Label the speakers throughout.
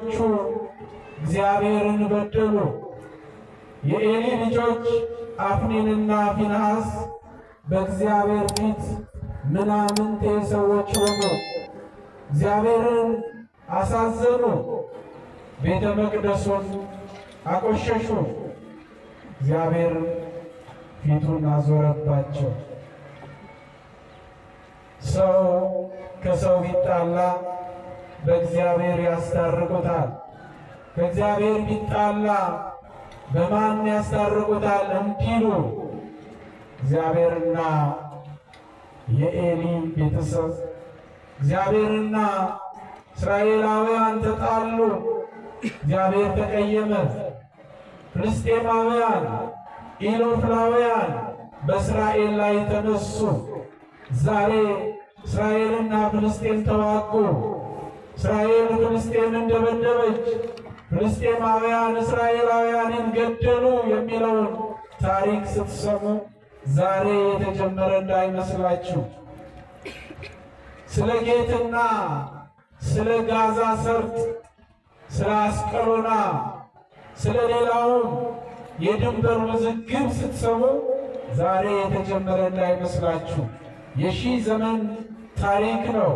Speaker 1: ልጆቹ እግዚአብሔርን በደሉ። የኤሊ ልጆች አፍኒንና ፊንሐስ በእግዚአብሔር ፊት ምናምንቴ ሰዎች ሆኑ፣ እግዚአብሔርን አሳዘኑ፣ ቤተ መቅደሱን አቆሸሹ። እግዚአብሔር ፊቱን አዞረባቸው። ሰው ከሰው ቢጣላ በእግዚአብሔር ያስታርቁታል፣ ከእግዚአብሔር ቢጣላ በማን ያስታርቁታል እንዲሉ እግዚአብሔርና የኤሊ ቤተሰብ እግዚአብሔርና እስራኤላውያን ተጣሉ። እግዚአብሔር ተቀየመ። ፍልስጤማውያን ኢሎፍላውያን በእስራኤል ላይ ተነሱ። ዛሬ እስራኤልና ፍልስጤም ተዋጉ። እስራኤል ፍልስጤምን ደበደበች፣ ፍልስጤማውያን እስራኤላውያንን ገደሉ የሚለውን ታሪክ ስትሰሙ ዛሬ የተጀመረ እንዳይመስላችሁ። ስለ ጌትና ስለ ጋዛ ሰርጥ፣ ስለ አስቀሎና፣ ስለ ሌላውም የድንበር ውዝግብ ስትሰሙ ዛሬ የተጀመረ እንዳይመስላችሁ። የሺህ ዘመን ታሪክ ነው።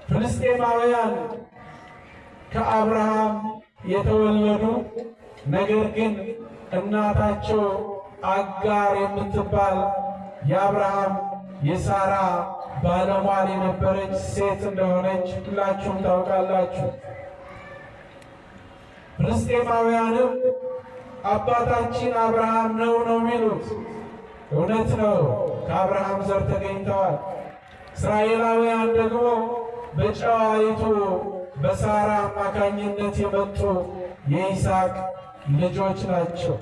Speaker 1: ፍልስጤማውያን ከአብርሃም የተወለዱ ነገር ግን እናታቸው አጋር የምትባል የአብርሃም የሳራ ባለሟል የነበረች ሴት እንደሆነች ሁላችሁም ታውቃላችሁ። ፍልስጤማውያንም አባታችን አብርሃም ነው የሚሉት። እውነት ነው፣ ከአብርሃም ዘር ተገኝተዋል። እስራኤላውያን ደግሞ በጨዋይቱ በሳራ አማካኝነት የመጡ የይስሐቅ ልጆች ናቸው።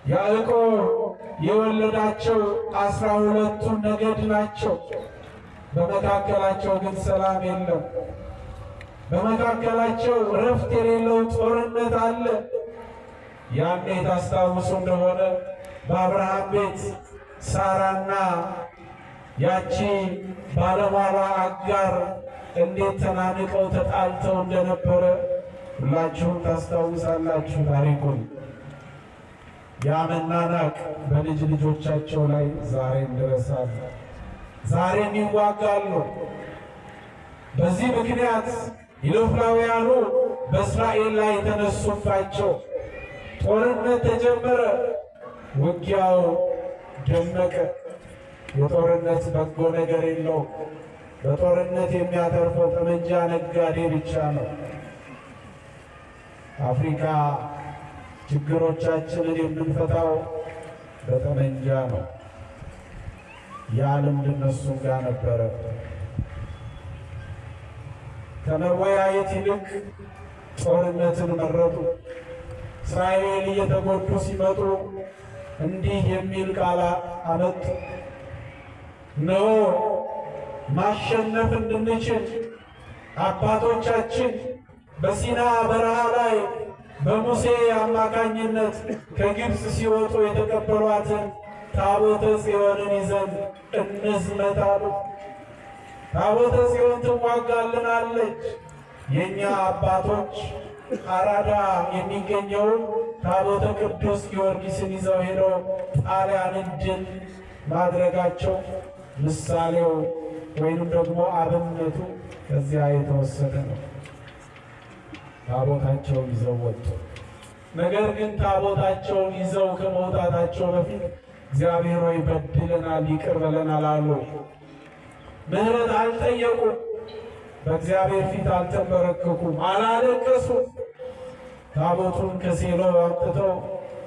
Speaker 1: ያዕቆብ የወለዳቸው 12ቱ ነገድ ናቸው። በመካከላቸው ግን ሰላም የለም። በመካከላቸው እረፍት የሌለው ጦርነት አለ። ያኔ ታስታውሱ እንደሆነ በአብርሃም ቤት ሳራና ያቺ ባለሟሏ አጋር እንዴት ተናንቀው ተጣልተው እንደነበረ ሁላችሁም ታስታውሳላችሁ ታሪኩን። ያ መናናቅ በልጅ ልጆቻቸው ላይ ዛሬም ድረስ አለ። ዛሬም ይዋጋሉ። በዚህ ምክንያት ኢሎፍላውያኑ በእስራኤል ላይ የተነሱባቸው። ጦርነት ተጀመረ። ውጊያው ደመቀ። የጦርነት በጎ ነገር የለው። በጦርነት የሚያተርፈው ጠመንጃ ነጋዴ ብቻ ነው። አፍሪካ ችግሮቻችንን የምንፈታው በጠመንጃ ነው። ያ ልምድ እነሱም ጋር ነበረ። ከመወያየት ይልቅ ጦርነትን መረጡ። እስራኤል እየተጎዱ ሲመጡ እንዲህ የሚል ቃል አመጡ። እነሆ ማሸነፍ እንድንችል አባቶቻችን በሲና በረሃ ላይ በሙሴ አማካኝነት ከግብፅ ሲወጡ የተቀበሏትን ታቦተ ጽዮንን ይዘን እንዝመት አሉ። ታቦተ ጽዮን ትዋጋልናለች። የእኛ አባቶች አራዳ የሚገኘውን ታቦተ ቅዱስ ጊዮርጊስን ይዘው ሄደው ጣሊያንን ድል ማድረጋቸው ምሳሌው ወይንም ደግሞ አብነቱ ከዚያ የተወሰደ ነው። ታቦታቸውን ይዘው ወጡ። ነገር ግን ታቦታቸውን ይዘው ከመውጣታቸው በፊት እግዚአብሔር ሆይ በድለናል፣ ይቅር በለናል አሉ። ምሕረት አልጠየቁም። በእግዚአብሔር ፊት አልተንበረከኩም፣ አላለቀሱም። ታቦቱን ከሴሎ አምጥተው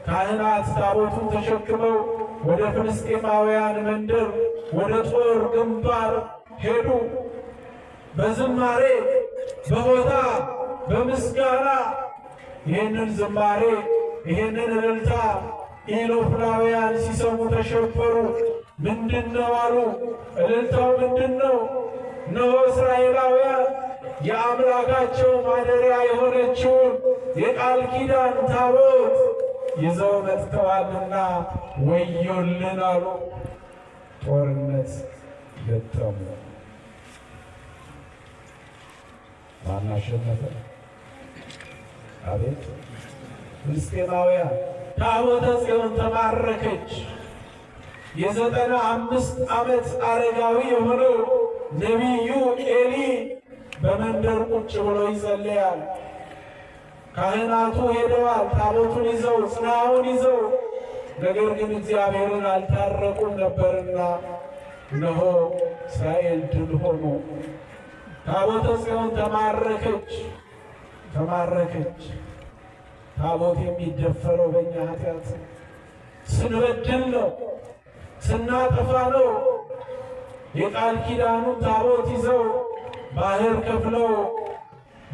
Speaker 1: ካህናት ታቦቱን ተሸክመው ወደ ፍልስጤማውያን መንደር ወደ ጦር ግንባር ሄዱ። በዝማሬ በሆታ በምስጋና ይህንን ዝማሬ ይህንን እልልታ ኢሎፍላውያን ሲሰሙ ተሸበሩ። ምንድነው አሉ። እልልታው ምንድነው? እነሆ እስራኤላውያን የአምላካቸው ማደሪያ የሆነችውን የቃል ኪዳን ታቦት ይዘው መጥተዋልና ወዮልን አሉ። ጦርነት ገጠሙ። ማን አሸነፈ? አቤት ፍልስጤማውያን። ታቦተ ጽዮን ተማረከች። የ95 ዓመት አረጋዊ የሆነው ነቢዩ ኤሊ በመንደር ቁጭ ብሎ ይጸልያል። ካህናቱ ሄደዋል ታቦቱን ይዘው ጽናውን ይዘው፣ ነገር ግን እግዚአብሔርን አልታረቁም ነበርና እነሆ እስራኤል ድል ሆኖ ታቦተ ጽዮን ተማረከች። ታቦት የሚደፈረው በእኛ ኃጢአት ስንበድል ነው፣ ስናጠፋ ነው። የቃል ኪዳኑን ታቦት ይዘው ባህር ከፍለው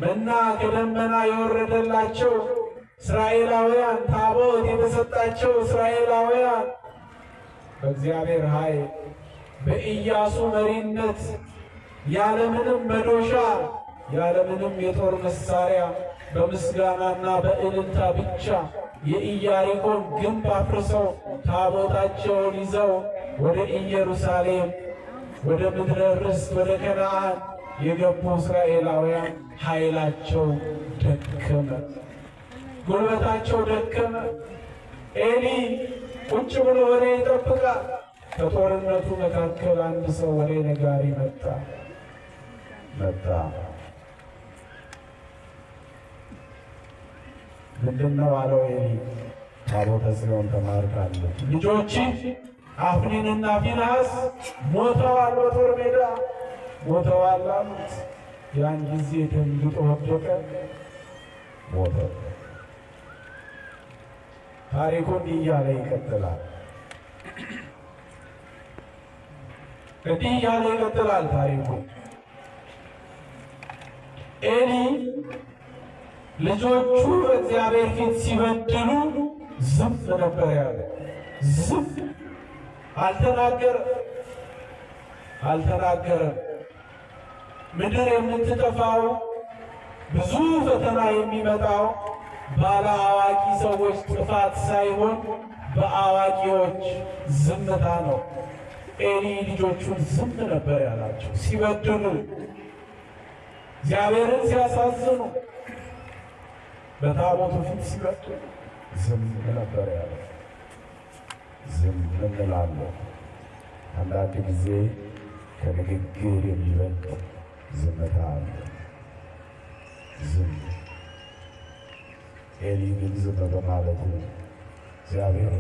Speaker 1: መና ከደመና የወረደላቸው እስራኤላውያን፣ ታቦት የተሰጣቸው እስራኤላውያን በእግዚአብሔር ኃይል በኢያሱ መሪነት ያለምንም መዶሻ ያለምንም የጦር መሳሪያ በምስጋናና በእልልታ ብቻ የኢያሪኮን ግንብ አፍርሰው ታቦታቸውን ይዘው ወደ ኢየሩሳሌም ወደ ምድረ ርስት ወደ ከነዓን የገቡ እስራኤላውያን ኃይላቸው ደከመ፣ ጉልበታቸው ደከመ። ኤሊ ቁጭ ብሎ ወሬ ይጠብቃል። ከጦርነቱ መካከል አንድ ሰው ወሬ ነጋሪ መጣ። ምንድነው አለው ኤሊ። ታቦተ ጽዮን ተማርካለች፣ ልጆችህ አፍኒንና ፊንሐስ ሞተዋል፣ በጦር ሜዳ ሞተዋል አሉት። ያን ጊዜ ደንግጦ ወደቀ፣ ሞተ። ታሪኩ እንዲህ እያለ ይቀጥላል። ታሪኩ ኤሊ ልጆቹ በእግዚአብሔር ፊት ሲበድሉ ዝም ነበር ያለ። ዝም አልተናገረም። ምድር የምትጠፋው ብዙ ፈተና የሚመጣው ባለ አዋቂ ሰዎች ጥፋት ሳይሆን በአዋቂዎች ዝምታ ነው። ኤሊ ልጆቹን ዝም ነበር ያላቸው ሲበድሉ፣ እግዚአብሔርን ሲያሳዝኑ፣ በታቦቱ ፊት ሲበድሉ ዝም ነበር ያለው። ዝም እንላለን። አንዳንድ ጊዜ ከንግግር የሚበልጥ ዝምታ አለ። ዝም ኤሊ ግን ዝም በማለቱ እግዚአብሔር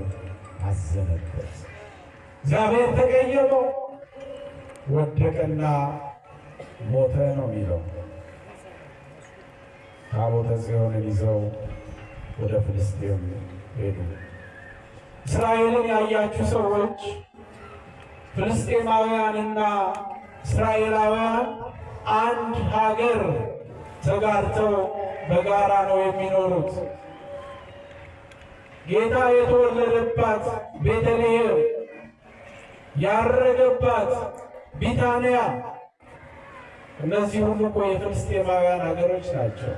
Speaker 1: አዘነበት። እግዚአብሔር ተቀየመው፣ ወደቀና ሞተ ነው የሚለው። ታቦተ ጽዮንን ይዘው ወደ ፍልስጤም ሄዱ። እስራኤልን ያያችሁ ሰዎች ፍልስጤማውያንና እስራኤላውያን አንድ ሀገር ተጋርተው በጋራ ነው የሚኖሩት። ጌታ የተወለደባት ቤተልሔም፣ ያረገባት ቢታንያ፣ እነዚህ ሁሉ እኮ የፍልስጤማውያን ሀገሮች ናቸው።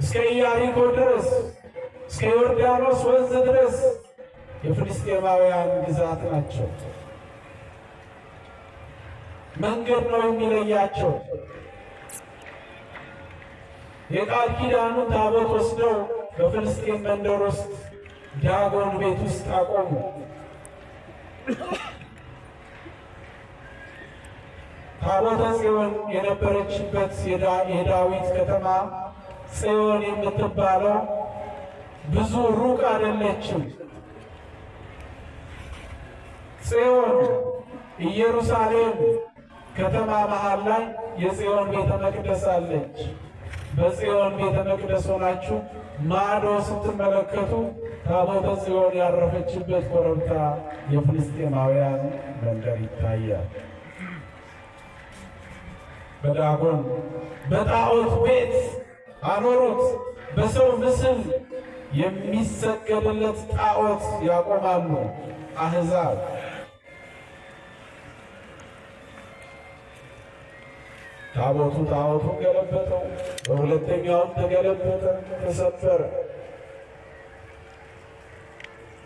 Speaker 1: እስከ ኢያሪኮ ድረስ እስከ ዮርዳኖስ ወንዝ ድረስ የፍልስጤማውያን ግዛት ናቸው። መንገድ ነው የሚለያቸው። የቃል ኪዳኑን ታቦት ወስደው በፍልስጤም መንደር ውስጥ ዳጎን ቤት ውስጥ አቆሙ። ታቦተ ጽዮን የነበረችበት የዳዊት ከተማ ጽዮን የምትባለው ብዙ ሩቅ አይደለችም። ጽዮን ኢየሩሳሌም ከተማ መሃል ላይ የጽዮን ቤተ መቅደስ አለች። በጽዮን ቤተ መቅደስ ሆናችሁ ማዶ ስትመለከቱ ታቦተ ጽዮን ያረፈችበት ኮረብታ የፍልስጤማውያን መንደር ይታያል። በዳጎን በጣዖት ቤት አኖሩት። በሰው ምስል የሚሰገድለት ጣዖት ያቆማሉ አሕዛብ። ታቦቱ ጣዖቱን ገለበጠው፣ በሁለተኛውም ተገለበጠ፣ ተሰበረ።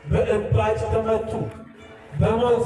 Speaker 1: በእባጭ ተመቱ፣ በሞት